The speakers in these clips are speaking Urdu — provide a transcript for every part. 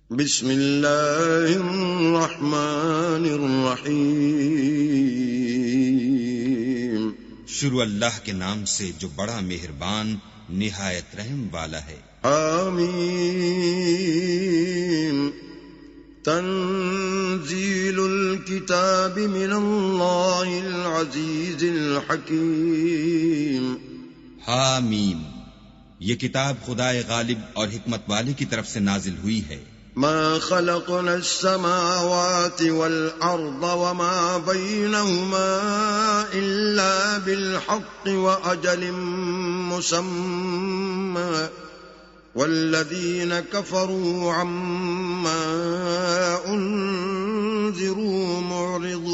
بسم اللہ الرحمن الرحیم۔ شروع اللہ کے نام سے جو بڑا مہربان نہایت رحم والا ہے۔ آمین۔ تنزیل الکتاب من اللہ العزیز الحکیم۔ حامیم، یہ کتاب خدائے غالب اور حکمت والے کی طرف سے نازل ہوئی ہے۔ ما خلقنا السماوات والأرض وما بينهما إلا بالحق وأجل مسمى والذين كفروا عما أنذروا معرضون۔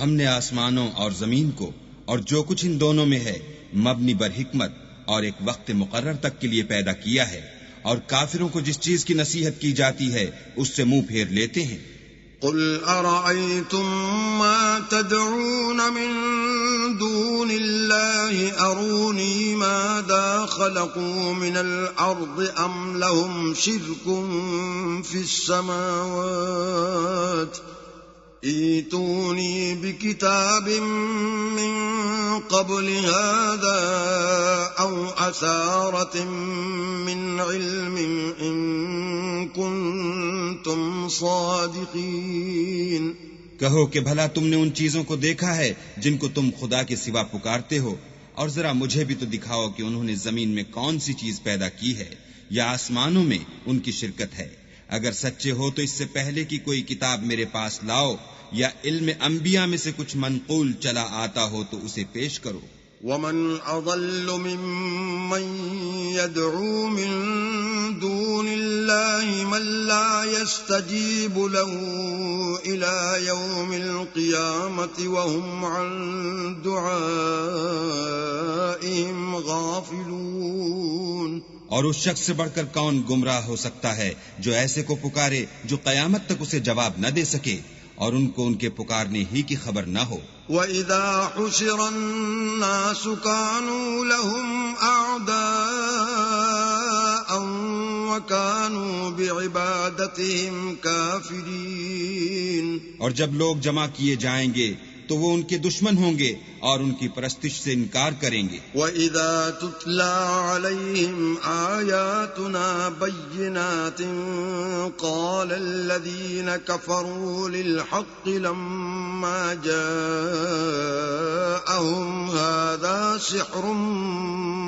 ہم نے آسمانوں اور زمین کو اور جو کچھ ان دونوں میں ہے مبنی بر حکمت اور ایک وقت مقرر تک کے لیے پیدا کیا ہے، اور کافروں کو جس چیز کی نصیحت کی جاتی ہے اس سے منہ پھیر لیتے ہیں۔ قل ارأيتم ما تدعون من دون الله اروني ماذا خلقوا من الارض ام لهم شرك في السماوات ایتونی بکتاب من قبل هذا او اثارۃ من علم ان کنتم صادقین۔ کہو کہ بھلا تم نے ان چیزوں کو دیکھا ہے جن کو تم خدا کے سوا پکارتے ہو، اور ذرا مجھے بھی تو دکھاؤ کہ انہوں نے زمین میں کون سی چیز پیدا کی ہے یا آسمانوں میں ان کی شرکت ہے۔ اگر سچے ہو تو اس سے پہلے کی کوئی کتاب میرے پاس لاؤ، یا علم انبیاء میں سے کچھ منقول چلا آتا ہو تو اسے پیش کرو۔ ومن اضل ممن يدعو من دون الله من لا يستجيب له الى يوم القيامة وهم عن دعائهم غافلون۔ اور اس شخص سے بڑھ کر کون گمراہ ہو سکتا ہے جو ایسے کو پکارے جو قیامت تک اسے جواب نہ دے سکے اور ان کو ان کے پکارنے ہی کی خبر نہ ہو۔ وَإِذَا حُشِرَ النَّاسُ كَانُوا لَهُمْ أَعْدَاءً وَكَانُوا بِعِبَادَتِهِمْ كَافِرِينَ۔ اور جب لوگ جمع کیے جائیں گے تو وہ ان کے دشمن ہوں گے اور ان کی پرستش سے انکار کریں گے۔ وَإِذَا تُتْلَى عَلَيْهِمْ آيَاتُنَا بَيِّنَاتٍ قَالَ الَّذِينَ كَفَرُوا لِلْحَقِّ لَمَّا جَاءَهُمْ هَذَا سِحْرٌ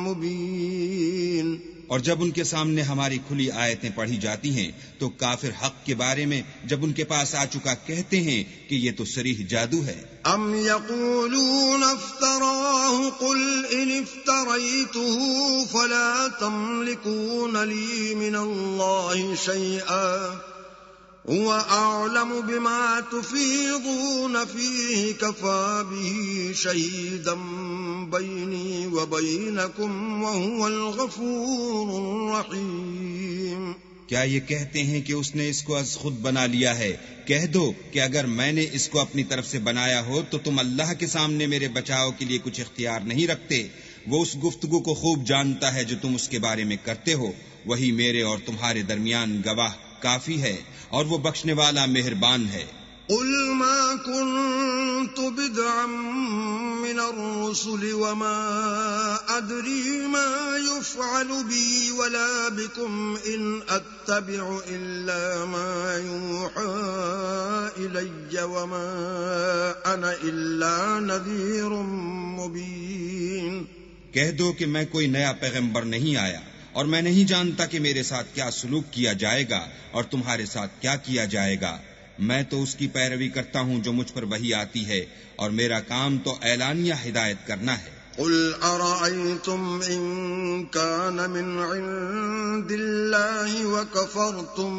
مُبِينٌ۔ اور جب ان کے سامنے ہماری کھلی آیتیں پڑھی جاتی ہیں تو کافر حق کے بارے میں جب ان کے پاس آ چکا کہتے ہیں کہ یہ تو صریح جادو ہے۔ ام یقولون افتراہ قل ان افتریته فلا تملکون لی من اللہ شیئا هو اعلم بما تفیضون فیہ کفا به شہیدا بینی وبینکم وهو الغفور الرحیم۔ کیا یہ کہتے ہیں کہ اس نے اس کو از خود بنا لیا ہے؟ کہہ دو کہ اگر میں نے اس کو اپنی طرف سے بنایا ہو تو تم اللہ کے سامنے میرے بچاؤ کے لیے کچھ اختیار نہیں رکھتے۔ وہ اس گفتگو کو خوب جانتا ہے جو تم اس کے بارے میں کرتے ہو، وہی میرے اور تمہارے درمیان گواہ کافی ہے، اور وہ بخشنے والا مہربان ہے۔ قل ما كنت بدعا من الرسل وما أدري ما يفعل بي ولا بكم إن أتبع إلا ما يوحى إلي وما أنا إلا نذير مبين۔ کہہ دو کہ میں کوئی نیا پیغمبر نہیں آیا، اور میں نہیں جانتا کہ میرے ساتھ کیا سلوک کیا جائے گا اور تمہارے ساتھ کیا کیا جائے گا۔ میں تو اس کی پیروی کرتا ہوں جو مجھ پر وحی آتی ہے، اور میرا کام تو اعلانیہ ہدایت کرنا ہے۔ قل ارأيتم ان كان من عند الله وكفرتم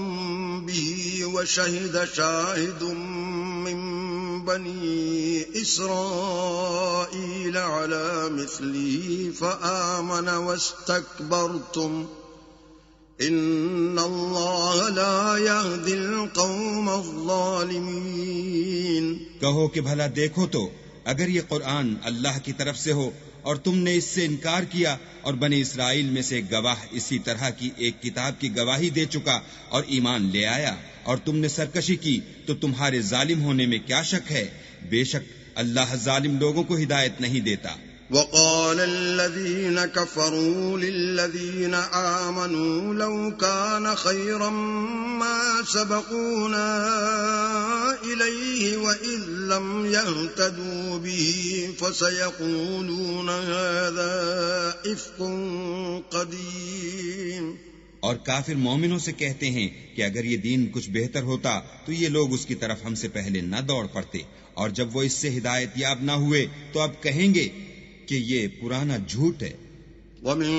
به وشهد شاهد من بني إسرائيل على مثله فآمن واستكبرتم ان اللہ لا يهدي القوم الظالمین۔ کہو کہ بھلا دیکھو تو اگر یہ قرآن اللہ کی طرف سے ہو اور تم نے اس سے انکار کیا، اور بنی اسرائیل میں سے ایک گواہ اسی طرح کی ایک کتاب کی گواہی دے چکا اور ایمان لے آیا، اور تم نے سرکشی کی، تو تمہارے ظالم ہونے میں کیا شک ہے؟ بے شک اللہ ظالم لوگوں کو ہدایت نہیں دیتا۔ وقال الذين كفروا للذين آمنوا لو كان خيرا ما سبقونا إليه وإذ لم يهتدوا به فسيقولون هذا إفك قديم۔ اور کافر مومنوں سے کہتے ہیں کہ اگر یہ دین کچھ بہتر ہوتا تو یہ لوگ اس کی طرف ہم سے پہلے نہ دوڑ پڑتے، اور جب وہ اس سے ہدایت یاب نہ ہوئے تو اب کہیں گے کہ یہ پرانا جھوٹ ہے۔ ومن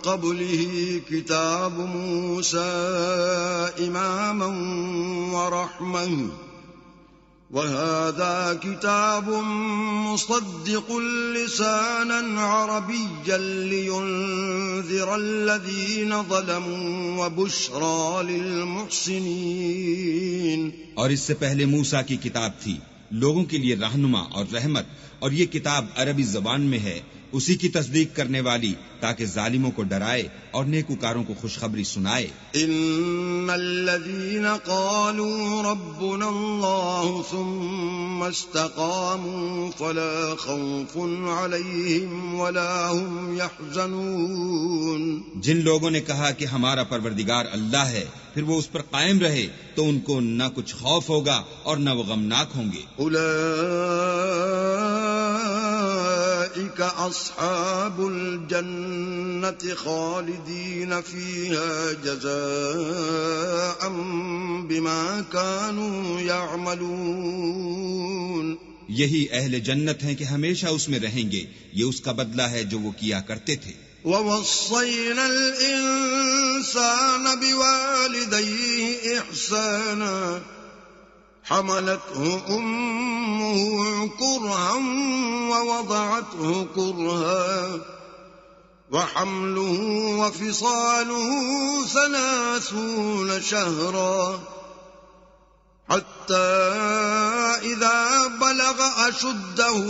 قبله كتاب موسى إماما ورحمة وهذا كتاب مصدق لسانا عربيا لينذر الذين ظلموا وبشرى للمحسنين۔ اور اس سے پہلے موسیٰ کی کتاب تھی، لوگوں کے لیے رہنما اور رحمت، اور یہ کتاب عربی زبان میں ہے، اسی کی تصدیق کرنے والی، تاکہ ظالموں کو ڈرائے اور نیکوکاروں کو خوشخبری سنائے۔ ان الذين قالوا ربنا الله ثم استقاموا فلا خوف عليهم ولا هم يحزنون۔ جن لوگوں نے کہا کہ ہمارا پروردگار اللہ ہے، پھر وہ اس پر قائم رہے تو ان کو نہ کچھ خوف ہوگا اور نہ وہ غمناک ہوں گے۔ اولئک اصحاب الجنة خالدین فیہا جزاء بما كانوا يعملون۔ یہی اہل جنت ہیں کہ ہمیشہ اس میں رہیں گے، یہ اس کا بدلہ ہے جو وہ کیا کرتے تھے۔ وَوَصَّيْنَا الْإِنسَانَ بِوَالِدَيْهِ إِحْسَانًا حَمَلَتْهُ أُمُّهُ كُرْهًا وَوَضَعَتْهُ كُرْهًا وَحَمْلُهُ وَفِصَالُهُ 30 شَهْرًا حَتَّى إِذَا بَلَغَ أَشُدَّهُ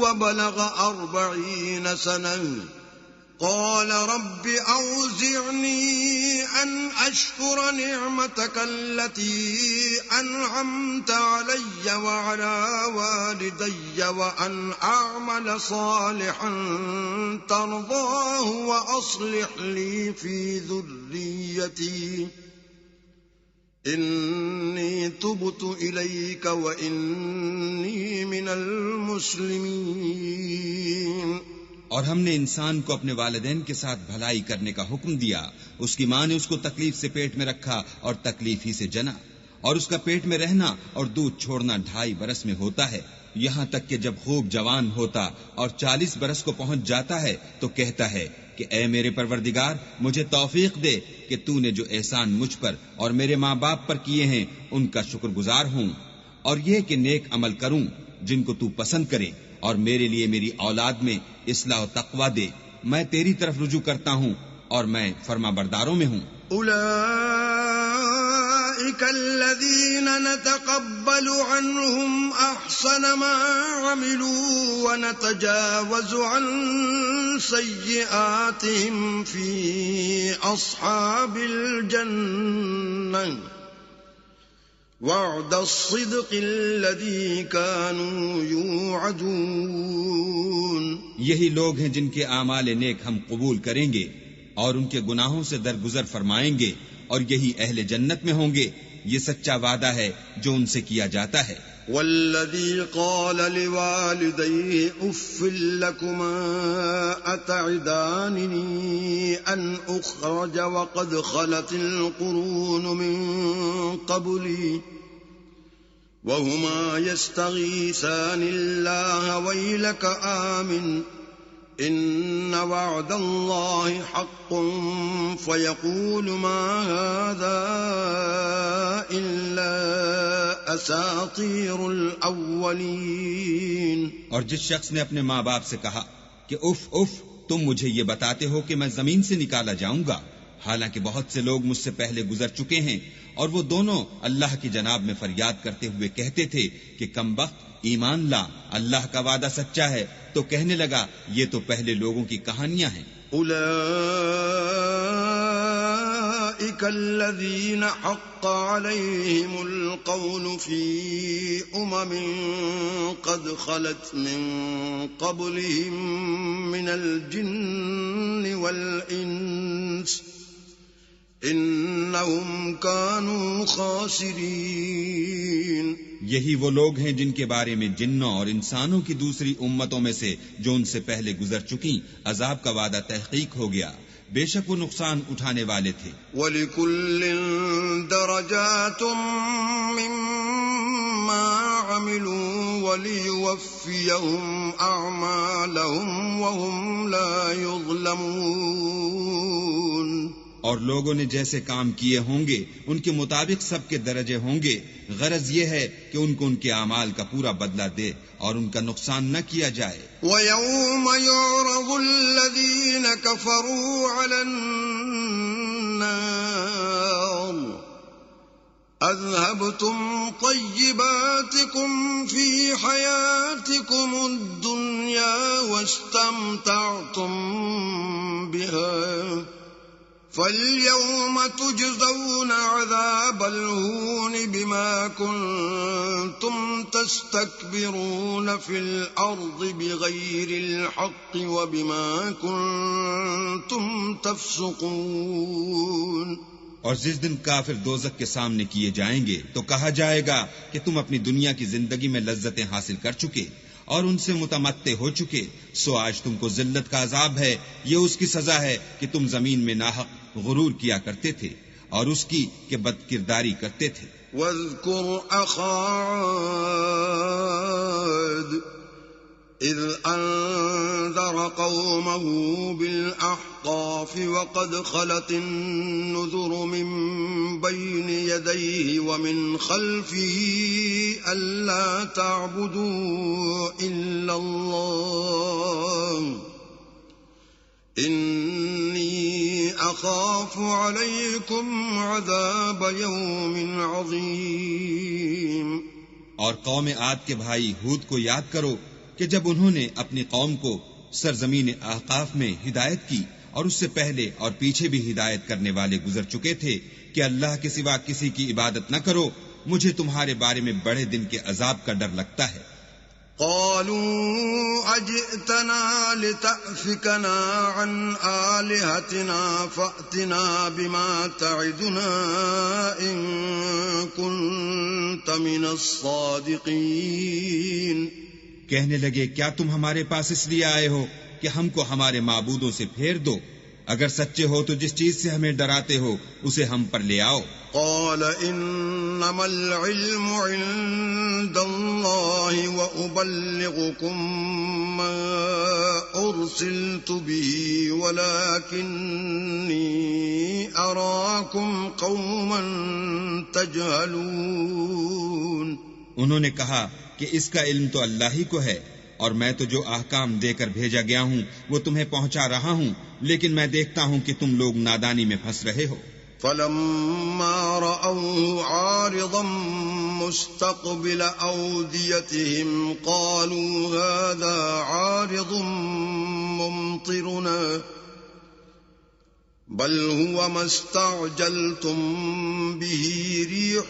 وَبَلَغَ 40 سَنَةً قال رب أوزعني أن أشكر نعمتك التي أنعمت علي وعلى والدي وأن أعمل صالحا ترضاه وأصلح لي في ذريتي إني تبت إليك وإني من المسلمين۔ اور ہم نے انسان کو اپنے والدین کے ساتھ بھلائی کرنے کا حکم دیا، اس کی ماں نے اس کو تکلیف سے پیٹ میں رکھا اور تکلیف ہی سے جنا، اور اس کا پیٹ میں رہنا اور دودھ چھوڑنا 2.5 برس میں ہوتا ہے، یہاں تک کہ جب خوب جوان ہوتا اور 40 برس کو پہنچ جاتا ہے تو کہتا ہے کہ اے میرے پروردگار، مجھے توفیق دے کہ تو نے جو احسان مجھ پر اور میرے ماں باپ پر کیے ہیں ان کا شکر گزار ہوں، اور یہ کہ نیک عمل کروں جن کو تو پسند کرے، اور میرے لیے میری اولاد میں اصلاح و تقوی دے، میں تیری طرف رجوع کرتا ہوں اور میں فرما برداروں میں ہوں۔ اولئک الذین نتقبل عنہم احسن ما عملوا ونتجاوز عن سیئاتهم فی اصحاب الجنہ وعد الصدق الذي كانوا يوعدون۔ یہی لوگ ہیں جن کے اعمال نیک ہم قبول کریں گے اور ان کے گناہوں سے درگزر فرمائیں گے، اور یہی اہل جنت میں ہوں گے، یہ سچا وعدہ ہے جو ان سے کیا جاتا ہے۔ والذی قال لوالديه اف لكما اتعدانني ان اخرج وقد خلت القرون من قبلي وهما يستغيثان الله ويلك آمن إن وعد الله حق فيقول ما هذا إلا أساطير الأولين۔ اور جس شخص نے اپنے ماں باپ سے کہا کہ اف اف، تم مجھے یہ بتاتے ہو کہ میں زمین سے نکالا جاؤں گا، حالانکہ بہت سے لوگ مجھ سے پہلے گزر چکے ہیں، اور وہ دونوں اللہ کی جناب میں فریاد کرتے ہوئے کہتے تھے کہ کم بخت ایمان لا، اللہ کا وعدہ سچا ہے۔ تو کہنے لگا یہ تو پہلے لوگوں کی کہانیاں ہیں۔ أولئك الذين حق عليهم القول في قد خلت من قبلهم من الجن والإنس إنهم كانوا خاسرين۔ یہی وہ لوگ ہیں جن کے بارے میں جنوں اور انسانوں کی دوسری امتوں میں سے جو ان سے پہلے گزر چکی عذاب کا وعدہ تحقیق ہو گیا، بے شک وہ نقصان اٹھانے والے تھے۔ وَلِكُلٍّ دَرَجَاتٌ مِّمَّا عَمِلُوا وَلِيُوَفِّيَهُمْ أَعْمَالَهُمْ وَهُمْ لَا يُظْلَمُونَ۔ اور لوگوں نے جیسے کام کیے ہوں گے ان کے مطابق سب کے درجے ہوں گے۔ غرض یہ ہے کہ ان کو ان کے اعمال کا پورا بدلہ دے اور ان کا نقصان نہ کیا جائے۔ وَيَوْمَ يُعْرَضُ الَّذِينَ كَفَرُوا عَلَى النَّارِ أَذْهَبْتُمْ طَيِّبَاتِكُمْ فِي حَيَاتِكُمُ الدُّنْيَا وَاسْتَمْتَعْتُمْ بِهَا فَالْيَوْمَ تُجْزَوْنَ عَذَابَ الْهُونِ بِمَا كُنتُمْ تَسْتَكْبِرُونَ فِي الْأَرْضِ بِغَيْرِ الْحَقِّ وَبِمَا كُنتُمْ تَفْسُقُونَ۔ اور جس دن کافر دوزخ کے سامنے کیے جائیں گے تو کہا جائے گا کہ تم اپنی دنیا کی زندگی میں لذتیں حاصل کر چکے اور ان سے متمتع ہو چکے، سو آج تم کو ذلت کا عذاب ہے، یہ اس کی سزا ہے کہ تم زمین میں ناحق غرور کیا کرتے تھے اور اس کی کہ بد کرداری کرتے تھے۔ وَاذْكُرْ أَخَا عَادٍ إِذْ أَنذَرَ قَوْمَهُ بِالْأَحْقَافِ وَقَدْ خَلَتِ النُّذُرُ مِنْ بَيْنِ يَدَيْهِ وَمِنْ خَلْفِهِ أَلَّا تَعْبُدُوا إِلَّا اللَّهَ إِنِّي أَخَافُ عَلَيْكُمْ عَذَابَ يَوْمٍ عَظِيمٍ۔ اور قوم عاد کے بھائی ہود کو یاد کرو کہ جب انہوں نے اپنی قوم کو سرزمین احقاف میں ہدایت کی اور اس سے پہلے اور پیچھے بھی ہدایت کرنے والے گزر چکے تھے کہ اللہ کے سوا کسی کی عبادت نہ کرو، مجھے تمہارے بارے میں بڑے دن کے عذاب کا ڈر لگتا ہے۔ قالوا أجئتنا لتأفكنا عن آلهتنا فأتنا بما تعدنا إن كنت من الصادقين۔ کہنے لگے کیا تم ہمارے پاس اس لیے آئے ہو کہ ہم کو ہمارے معبودوں سے پھیر دو؟ اگر سچے ہو تو جس چیز سے ہمیں ڈراتے ہو اسے ہم پر لے آؤ۔ قال انما العلم عند الله وأبلغكم ما أرسلت به ولكني أراكم قوما تجهلون۔ انہوں نے کہا کہ اس کا علم تو اللہ ہی کو ہے اور میں تو جو احکام دے کر بھیجا گیا ہوں وہ تمہیں پہنچا رہا ہوں، لیکن میں دیکھتا ہوں کہ تم لوگ نادانی میں پھنس رہے ہو۔ فَلَمَّا رَأَوْهُ عَارِضًا مُسْتَقْبِلَ أَوْدِيَتِهِمْ قَالُوا هَذَا عَارِضٌ مُمْطِرُنَا بَلْ هُوَ مَا اسْتَعْجَلْتُمْ بِهِ رِيحٌ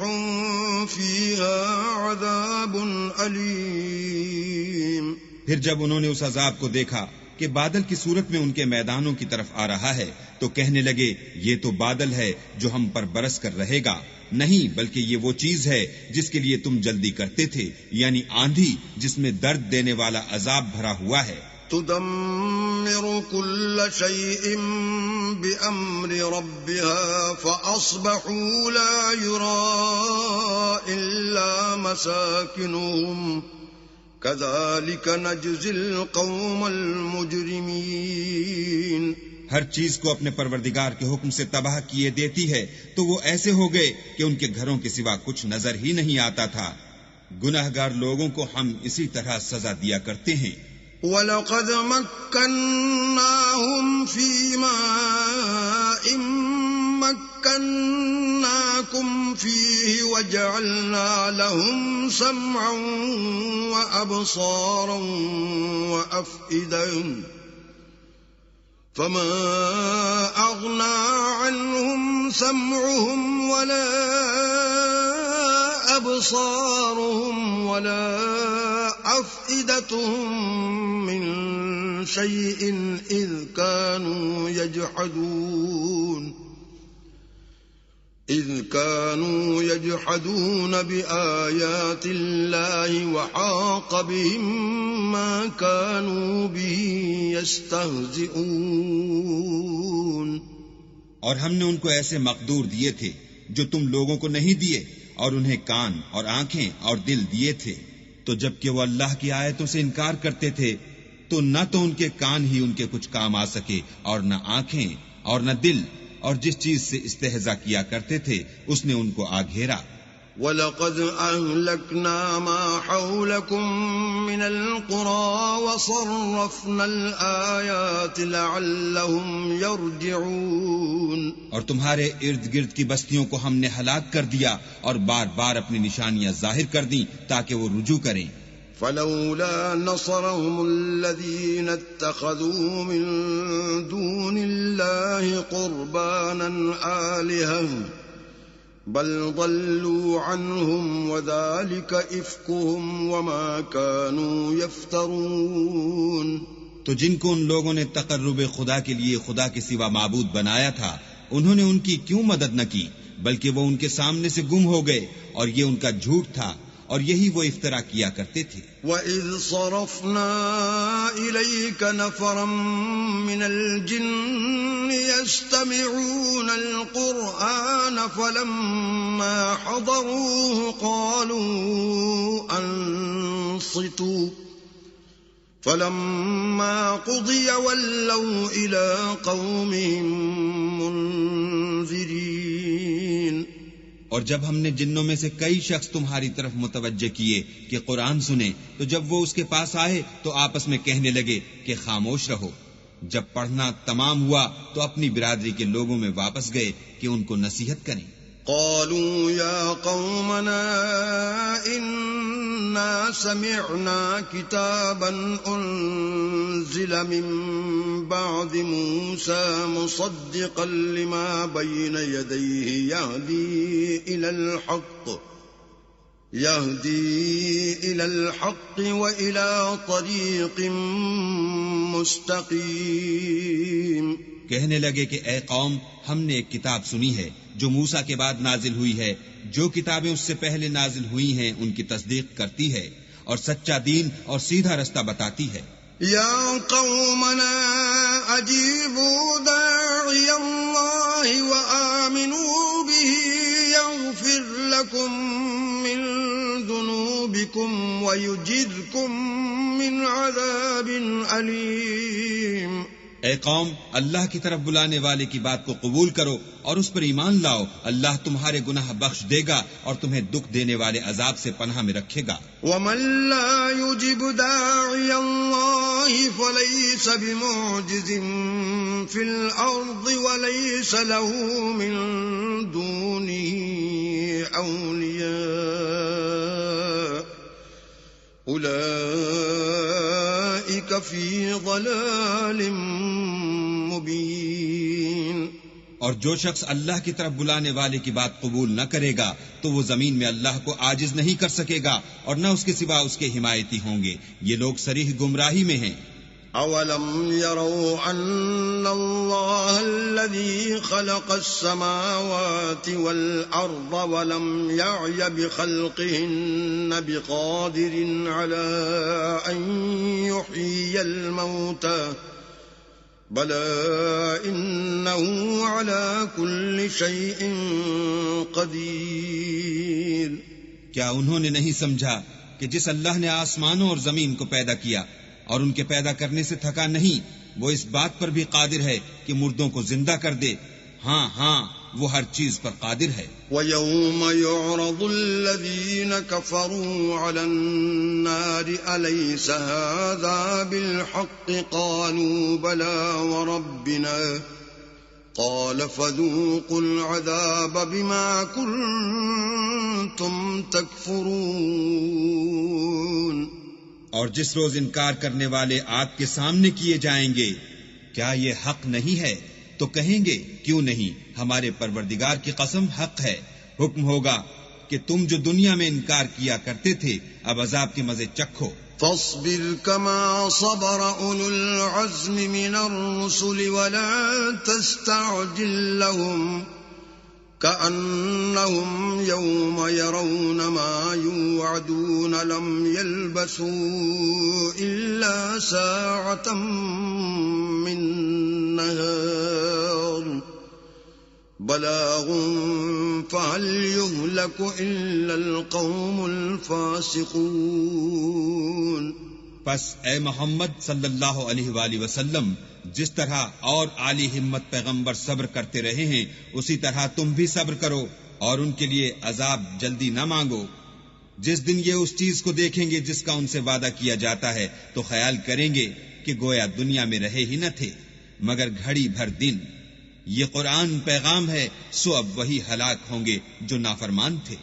فِيهَا عَذَابٌ أَلِيمٌ۔ پھر جب انہوں نے اس عذاب کو دیکھا کہ بادل کی صورت میں ان کے میدانوں کی طرف آ رہا ہے تو کہنے لگے یہ تو بادل ہے جو ہم پر برس کر رہے گا، نہیں بلکہ یہ وہ چیز ہے جس کے لیے تم جلدی کرتے تھے، یعنی آندھی جس میں درد دینے والا عذاب بھرا ہوا ہے۔ تدمر كل شيء بأمر ربها فأصبحوا لا يرى إلا مساكنهم كذلك نجزي القوم المجرمين۔ ہر چیز کو اپنے پروردگار کے حکم سے تباہ کیے دیتی ہے تو وہ ایسے ہو گئے کہ ان کے گھروں کے سوا کچھ نظر ہی نہیں آتا تھا۔ گناہگار لوگوں کو ہم اسی طرح سزا دیا کرتے ہیں۔ وَلَقَدْ مَكَّنَّاهُمْ فِي مَاءٍ مَكَّنَّاكُمْ فيه وجعلنا لهم سمعا وأبصارا وأفئدة فما أغنى عنهم سمعهم ولا أبصارهم ولا أفئدتهم من شيء إذ كانوا يجحدون بآيات الله وحاق بهم ما كانوا به يستهزئون. اور ہم نے ان کو ایسے مقدور دیے تھے جو تم لوگوں کو نہیں دیے، اور انہیں کان اور آنکھیں اور دل دیے تھے، تو جب کہ وہ اللہ کی آیتوں سے انکار کرتے تھے تو نہ تو ان کے کان ہی ان کے کچھ کام آ سکے، اور نہ آنکھیں اور نہ دل، اور جس چیز سے استہزاء کیا کرتے تھے اس نے ان کو آ گھیرا. وَلَقَدْ أَهْلَكْنَا مَا حَوْلَكُمْ مِنَ الْقُرَى وَصَرَّفْنَا الْآيَاتِ لَعَلَّهُمْ يَرْجِعُونَ. اور تمہارے ارد گرد کی بستیوں کو ہم نے ہلاک کر دیا اور بار بار اپنی نشانیاں ظاہر کر دیں تاکہ وہ رجوع کریں. فلولا نصرهم الذين اتخذوا من دون الله قربانا آلهة بل ضلوا عنهم وذلك إفكهم وما كانوا يفترون. تو جن کو ان لوگوں نے تقرب خدا کے لیے خدا کے سوا معبود بنایا تھا انہوں نے ان کی کیوں مدد نہ کی، بلکہ وہ ان کے سامنے سے گم ہو گئے، اور یہ ان کا جھوٹ تھا اور یہی وہ افترا کیا کرتے تھے. وَإِذْ صَرَفْنَا إِلَيْكَ نَفَرًا مِّنَ الْجِنِّ يَسْتَمِعُونَ الْقُرْآنَ فَلَمَّا حَضَرُوهُ قَالُوا أَنصِتُوا فَلَمَّا قُضِيَ وَلَّوْا إِلَىٰ قَوْمِهِم مُّنذِرِينَ. اور جب ہم نے جنوں میں سے کئی شخص تمہاری طرف متوجہ کیے کہ قرآن سنیں تو جب وہ اس کے پاس آئے تو آپس میں کہنے لگے کہ خاموش رہو. جب پڑھنا تمام ہوا تو اپنی برادری کے لوگوں میں واپس گئے کہ ان کو نصیحت کریں. قالوا يا قومنا إنا سمعنا كتابا أنزل من بعد موسى مصدقا لما بين يديه يهدي إلى الحق وإلى طريق مستقيم. کہنے لگے کہ اے قوم، ہم نے ایک کتاب سنی ہے جو موسیٰ کے بعد نازل ہوئی ہے، جو کتابیں اس سے پہلے نازل ہوئی ہیں ان کی تصدیق کرتی ہے اور سچا دین اور سیدھا رستہ بتاتی ہے. یا قومنا اجیبوا داعی اللہ وآمنوا به یغفر لکم من ذنوبکم ویجرکم من عذاب علیم. اے قوم، اللہ کی طرف بلانے والے کی بات کو قبول کرو اور اس پر ایمان لاؤ، اللہ تمہارے گناہ بخش دے گا اور تمہیں دکھ دینے والے عذاب سے پناہ میں رکھے گا. ومن لا يجب داعي الله فليس بمعجز في الأرض وليس له من دونه أولياء أولئك في ضلال مبين. اور جو شخص اللہ کی طرف بلانے والے کی بات قبول نہ کرے گا تو وہ زمین میں اللہ کو عاجز نہیں کر سکے گا اور نہ اس کے سوا اس کے حمایتی ہوں گے. یہ لوگ صریح گمراہی میں ہیں. اولم يروا ان اللہ الذي خلق السماوات والارض ولم يعي بخلقهن بقادر على ان يحيي الموتى بلى إنه على كل شيء قدير. کیا انہوں نے نہیں سمجھا کہ جس اللہ نے آسمانوں اور زمین کو پیدا کیا اور ان کے پیدا کرنے سے تھکا نہیں، وہ اس بات پر بھی قادر ہے کہ مردوں کو زندہ کر دے. ہاں ہاں، وہ ہر چیز پر قادر ہے. وَيَوْمَ يُعْرَضُ الَّذِينَ كَفَرُوا عَلَى النَّارِ أَلَيْسَ هَذَا بِالْحَقِّ قَالُوا بَلَى وَرَبِّنَا قال فذوقوا العذاب بما كنتم تكفرون. اور جس روز انکار کرنے والے آگ کے سامنے کیے جائیں گے کیا یہ حق نہیں ہے تو کہیں گے کیوں نہیں، ہمارے پروردگار کی قسم حق ہے. حکم ہوگا کہ تم جو دنیا میں انکار کیا کرتے تھے اب عذاب کے مزے چکھو. فاصبر كما صبر أولو العزم من الرسل ولا تستعجل لهم كأنهم يوم يرون ما يوعدون لم يلبثوا إلا ساعة من نهار بلاغ فهل يهلك إلا القوم الفاسقون. پس اے محمد صلی اللہ علیہ وآلہ وسلم، جس طرح اور عالی ہمت پیغمبر صبر کرتے رہے ہیں اسی طرح تم بھی صبر کرو اور ان کے لیے عذاب جلدی نہ مانگو. جس دن یہ اس چیز کو دیکھیں گے جس کا ان سے وعدہ کیا جاتا ہے تو خیال کریں گے کہ گویا دنیا میں رہے ہی نہ تھے مگر گھڑی بھر دن. یہ قرآن پیغام ہے، سو اب وہی ہلاک ہوں گے جو نافرمان تھے.